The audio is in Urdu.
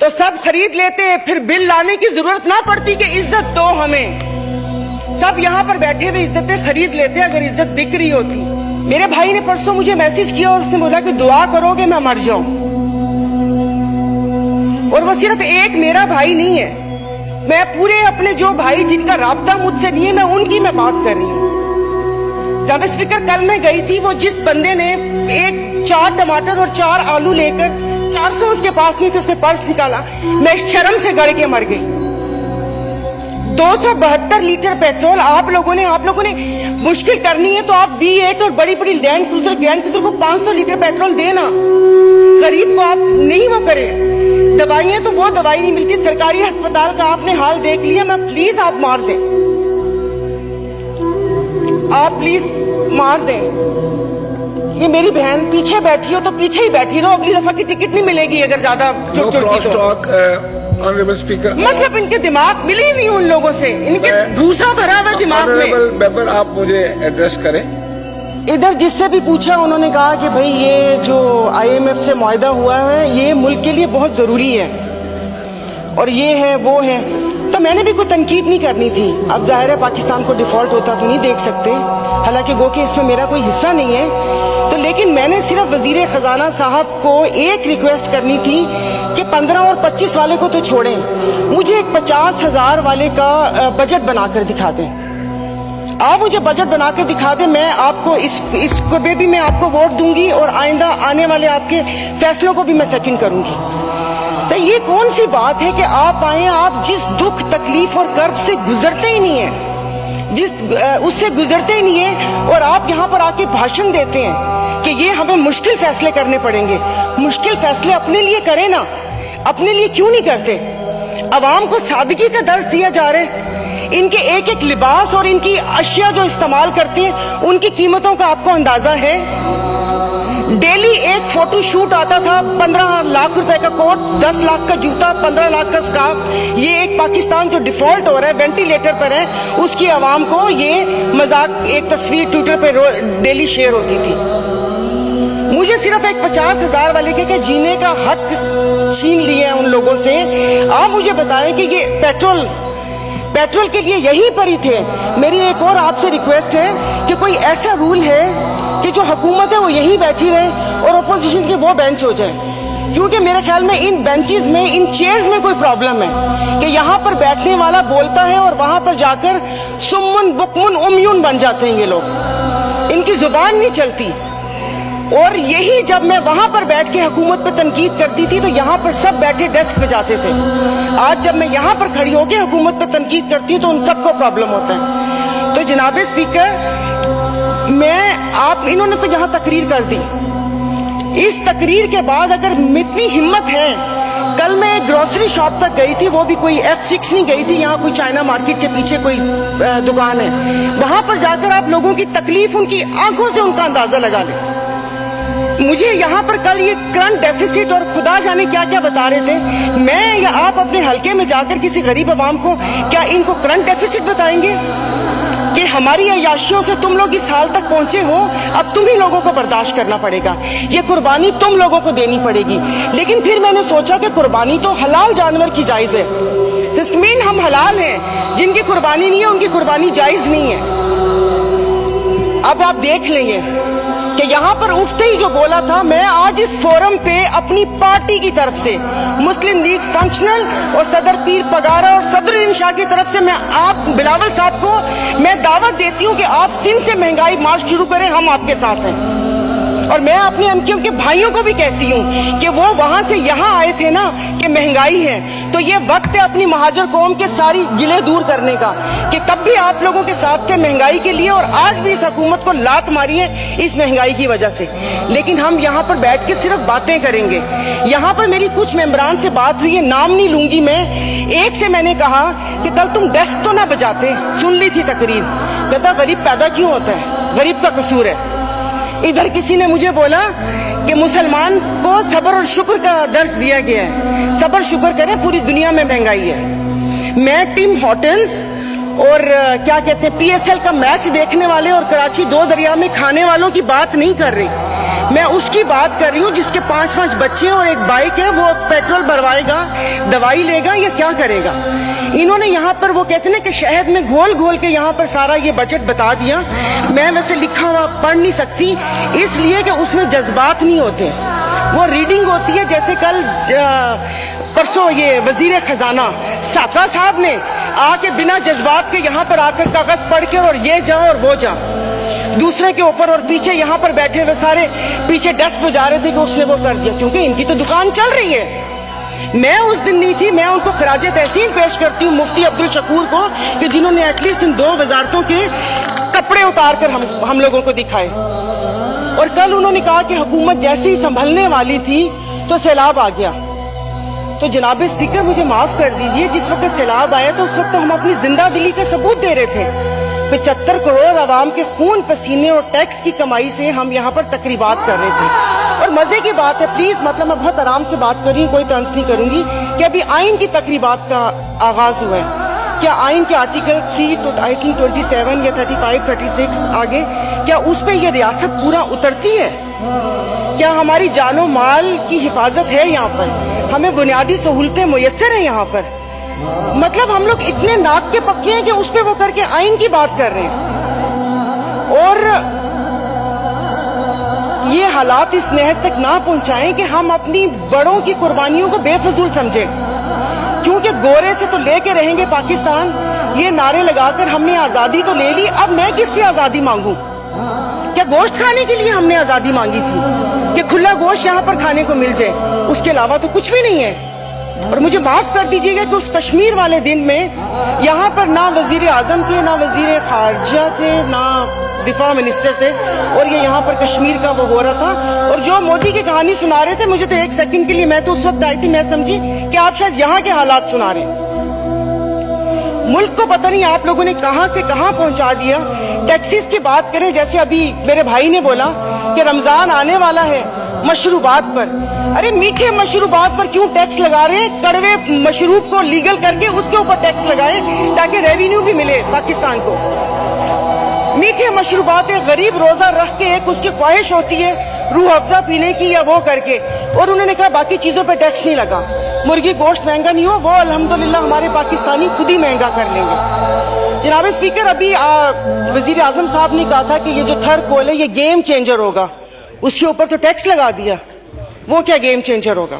تو سب خرید لیتے, پھر بل لانے کی ضرورت نہ پڑتی کہ عزت دو ہمیں. سب یہاں پر بیٹھے ہوئے عزتیں خرید لیتے اگر عزت بک رہی ہوتی. میرے بھائی نے پرسوں مجھے میسج کیا اور اس نے بولا کہ دعا کرو کہ میں مر جاؤں. اور وہ صرف ایک میرا بھائی نہیں ہے, میں پورے اپنے جو بھائی جن کا رابطہ مجھ سے نہیں ہے میں ان کی میں بات کر رہی ہوں. جناب اسپیکر, کل میں گئی تھی, وہ جس بندے نے 4 ٹماٹر اور 4 آلو لے کر 400 اس کے پاس نہیں تھے, اس نے پرس نکالا, میں شرم سے گڑ کے مر گئی. 272 لیٹر پیٹرول آپ لوگوں نے مشکل کرنی ہے تو آپ V8 اور بڑی بڑی لینڈ کروزر کو 500 لیٹر پیٹرول دینا. غریب کو آپ نہیں وہ کریں. دوائیاں تو وہ دوائی نہیں ملتی, سرکاری ہسپتال کا آپ نے حال دیکھ لیا. میں پلیز آپ مار دیں, آپ پلیز مار دیں. یہ میری بہن پیچھے بیٹھی ہو تو پیچھے ہی بیٹھی رہو, اگلی دفعہ کی ٹکٹ نہیں ملے گی اگر زیادہ چوٹ چوٹ کی. مطلب ان کے دماغ ملی نہیں ان لوگوں سے, ان کے دوسرا بھرا ہوا دماغ میں. آپ مجھے ایڈریس کریں. ادھر جس سے بھی پوچھا انہوں نے کہا کہ بھئی یہ جو IMF سے معاہدہ ہوا ہے یہ ملک کے لیے بہت ضروری ہے اور یہ ہے وہ ہے. تو میں نے بھی کوئی تنقید نہیں کرنی تھی. اب ظاہر ہے پاکستان کو ڈیفالٹ ہوتا تو نہیں دیکھ سکتے, حالانکہ گو کہ اس میں میرا کوئی حصہ نہیں ہے. تو لیکن میں نے صرف وزیر خزانہ صاحب کو ایک ریکویسٹ کرنی تھی کہ 15 اور 25 والے کو تو چھوڑیں, مجھے ایک 50,000 والے کا بجٹ بنا کر دکھا دیں. آپ مجھے بجٹ بنا کر دکھا دیں, میں آپ کو اس کو بھی میں آپ کو ووٹ دوں گی اور آئندہ آنے والے آپ کے فیصلوں کو بھی میں سیکنڈ کروں گی. تو یہ کون سی بات ہے کہ آپ آئیں, آپ جس دکھ تکلیف اور کرب سے گزرتے ہی نہیں ہیں, اس سے گزرتے ہی نہیں ہیں, اور آپ یہاں پر آ کے بھاشن دیتے ہیں کہ یہ ہمیں مشکل فیصلے کرنے پڑیں گے. مشکل فیصلے اپنے لیے کریں نا, اپنے لیے کیوں نہیں کرتے؟ عوام کو سادگی کا درس دیا جا رہا ہے. ان کے ایک ایک لباس اور ان کی اشیاء جو استعمال کرتے ہیں ان کی قیمتوں کا آپ کو اندازہ ہے؟ ڈیلی ایک فوٹو شوٹ آتا تھا, 15 لاکھ روپے کا کوٹ, 10 لاکھ کا جوتا, 15 لاکھ کا سکارف. یہ ایک پاکستان جو ڈیفالٹ ہو رہا ہے, وینٹیلیٹر پر ہے, اس کی عوام کو یہ مذاق ایک تصویر ٹویٹر پہ ڈیلی شیئر ہوتی تھی. مجھے صرف ایک 50,000 والے کے جینے کا حق چھین لیے ان لوگوں سے. آپ مجھے بتائیں کہ یہ پیٹرول کے لیے یہیں پر ہی تھے. میری ایک اور آپ سے ریکویسٹ ہے کہ کوئی ایسا رول ہے کہ جو حکومت ہے وہ یہیں بیٹھی رہے اور اپوزیشن کے وہ بینچ ہو جائے, کیونکہ میرے خیال میں ان بینچز میں, ان چیئرز میں کوئی پرابلم ہے کہ یہاں پر بیٹھنے والا بولتا ہے اور وہاں پر جا کر سمن بکمن امیون بن جاتے ہیں یہ لوگ, ان کی زبان نہیں چلتی. اور یہی جب میں وہاں پر بیٹھ کے حکومت پہ تنقید کرتی تھی تو یہاں پر سب بیٹھے ڈیسک پہ جاتے تھے. آج جب میں یہاں پر کھڑی ہو کے حکومت پہ تنقید کرتی ہوں تو ان سب کو پرابلم ہوتا ہے. تو جناب اسپیکر, انہوں نے تو یہاں تقریر کر دی. اس تقریر کے بعد اگر اتنی ہمت ہے, کل میں ایک گروسری شاپ تک گئی تھی, وہ بھی کوئی F6 نہیں گئی تھی, یہاں کوئی چائنا مارکیٹ کے پیچھے کوئی دکان ہے, وہاں پر جا کر آپ لوگوں کی تکلیف ان کی آنکھوں سے ان کا اندازہ لگا لیں. مجھے یہاں پر کل یہ کرنٹ ڈیفیسٹ اور خدا جانے کیا کیا بتا رہے تھے. میں یا آپ اپنے حلقے میں جا کر کسی غریب عوام کو کیا ان کو کرنٹ ڈیفیسٹ بتائیں گے کہ ہماری عیاشیوں سے تم لوگ اس حال تک پہنچے ہو, اب تم ہی لوگوں کو برداشت کرنا پڑے گا, یہ قربانی تم لوگوں کو دینی پڑے گی. لیکن پھر میں نے سوچا کہ قربانی تو حلال جانور کی جائز ہے. تسمین ہم حلال ہیں, جن کی قربانی نہیں ہے ان کی قربانی جائز نہیں ہے. اب آپ دیکھ لیں گے کہ یہاں پر اٹھتے ہی جو بولا تھا, میں آج اس فورم پہ اپنی پارٹی کی طرف سے مسلم لیگ فنکشنل اور صدر پیر پگارا اور صدر انشاء کی طرف سے میں آپ بلاول صاحب کو میں دعوت دیتی ہوں کہ آپ سندھ سے مہنگائی مارچ شروع کریں, ہم آپ کے ساتھ ہیں. اور میں اپنے MKM کے بھائیوں کو بھی کہتی ہوں کہ وہ وہاں سے یہاں آئے تھے نا کہ مہنگائی ہے, تو یہ وقت ہے اپنی مہاجر قوم کے ساری گلے دور کرنے کا کہ تب بھی آپ لوگوں کے ساتھ تھے مہنگائی کے لیے, اور آج بھی اس حکومت کو لات ماری ہے اس مہنگائی کی وجہ سے. لیکن ہم یہاں پر بیٹھ کے صرف باتیں کریں گے. یہاں پر میری کچھ ممبران سے بات ہوئی ہے, نام نہیں لوں گی میں. ایک سے میں نے کہا کہ کل تم ڈیسک تو نہ بجاتے, سن لی تھی تقریر, کہتا غریب پیدا کیوں ہوتا ہے, غریب کا قصور ہے. ادھر کسی نے مجھے بولا کہ مسلمان کو صبر اور شکر کا درس دیا گیا ہے, صبر شکر کریں, پوری دنیا میں مہنگائی ہے. میں ٹیم ہارٹنز اور کیا کہتے ہیں PSL کا میچ دیکھنے والے اور کراچی 2 دریا میں کھانے والوں کی بات نہیں کر رہی. میں اس کی بات کر رہی ہوں جس کے 5 بچے ہیں اور ایک بائک ہے. وہ پیٹرول بھروائے گا, دوائی لے گا یا کیا کرے گا؟ انہوں نے یہاں پر وہ کہتے ہیں نا کہ شہد میں گھول گھول کے یہاں پر سارا یہ بجٹ بتا دیا. میں ویسے لکھا ہوا پڑھ نہیں سکتی اس لیے کہ اس میں جذبات نہیں ہوتے, وہ ریڈنگ ہوتی ہے. جیسے کل پرسوں یہ وزیر خزانہ ساکا صاحب نے آ کے بنا جذبات کے یہاں پر آ کر کاغذ پڑھ کے اور یہ جا اور وہ جا دوسرے کے اوپر, اور پیچھے یہاں پر بیٹھے ہوئے سارے پیچھے ڈسک بجا رہے تھے کہ اس نے وہ کر دیا, کیونکہ ان کی تو دکان چل رہی ہے. میں اس دن نہیں تھی, میں ان کو خراج تحسین پیش کرتی ہوں مفتی عبدالشکور کو کہ جنہوں نے ایٹ لیسٹ ان 2 وزارتوں کے کپڑے اتار کر ہم لوگوں کو دکھائے. اور کل انہوں نے کہا کہ حکومت جیسے ہی سنبھلنے والی تھی تو سیلاب آ گیا. تو جناب اسپیکر مجھے معاف کر دیجئے, جس وقت سیلاب آیا تو اس وقت ہم اپنی زندہ دلی کا ثبوت دے رہے تھے. 75 کروڑ عوام کے خون پسینے اور ٹیکس کی کمائی سے ہم یہاں پر تقریبات کر رہے تھے. اور مزے کی بات ہے, پلیز مطلب میں بہت آرام سے بات کر رہی ہوں, کوئی طنز نہیں کروں گی, کہ ابھی آئین کی تقریبات کا آغاز ہوا ہے. کیا آئین کے آرٹیکل 3 یا 35 36 آگے کیا اس پہ یہ ریاست پورا اترتی ہے؟ کیا ہماری جان و مال کی حفاظت ہے یہاں پر؟ ہمیں بنیادی سہولتیں میسر ہیں یہاں پر؟ مطلب ہم لوگ اتنے ناک کے پکے ہیں کہ اس پہ وہ کر کے آئین کی بات کر رہے ہیں. اور یہ حالات اس نہج تک نہ پہنچائیں کہ ہم اپنی بڑوں کی قربانیوں کو بے فضول سمجھیں, کیونکہ گورے سے تو لے کے رہیں گے پاکستان, یہ نعرے لگا کر ہم نے آزادی تو لے لی, اب میں کس سے آزادی مانگوں؟ کیا گوشت کھانے کے لیے ہم نے آزادی مانگی تھی کہ کھلا گوشت یہاں پر کھانے کو مل جائے؟ اس کے علاوہ تو کچھ بھی نہیں ہے. اور مجھے معاف کر دیجیے گا کہ اس کشمیر والے دن میں یہاں پر نہ وزیر اعظم تھے, نہ وزیر خارجہ تھے, نہ دفاع منسٹر تھے, اور یہ یہاں پر کشمیر کا وہ ہو رہا تھا. اور جو مودی کی کہانی سنا رہے تھے, مجھے تو ایک سیکنڈ کے لیے, میں تو اس وقت آئی تھی, میں سمجھی کہ آپ شاید یہاں کے حالات سنا رہے ہیں. ملک کو پتہ نہیں آپ لوگوں نے کہاں سے کہاں پہنچا دیا. ٹیکسیز کی بات کریں, جیسے ابھی میرے بھائی نے بولا کہ رمضان آنے والا ہے, مشروبات پر, ارے میٹھے مشروبات پر کیوں ٹیکس لگا رہے ہیں؟ کڑوے مشروب کو لیگل کر کے اس کے اوپر ٹیکس لگائیں تاکہ ریونیو بھی ملے پاکستان کو. میٹھے مشروبات, غریب روزہ رکھ کے ایک اس کی خواہش ہوتی ہے روح افزا پینے کی یا وہ کر کے, اور انہوں نے کہا باقی چیزوں پہ ٹیکس نہیں لگا. مرغی گوشت مہنگا نہیں ہو, وہ الحمدللہ ہمارے پاکستانی خود ہی مہنگا کر لیں گے. جناب اسپیکر, ابھی وزیر اعظم صاحب نے کہا تھا کہ یہ جو تھر کول ہے یہ گیم چینجر ہوگا, اس کے اوپر تو ٹیکس لگا دیا. وہ کیا گیم چینجر ہوگا؟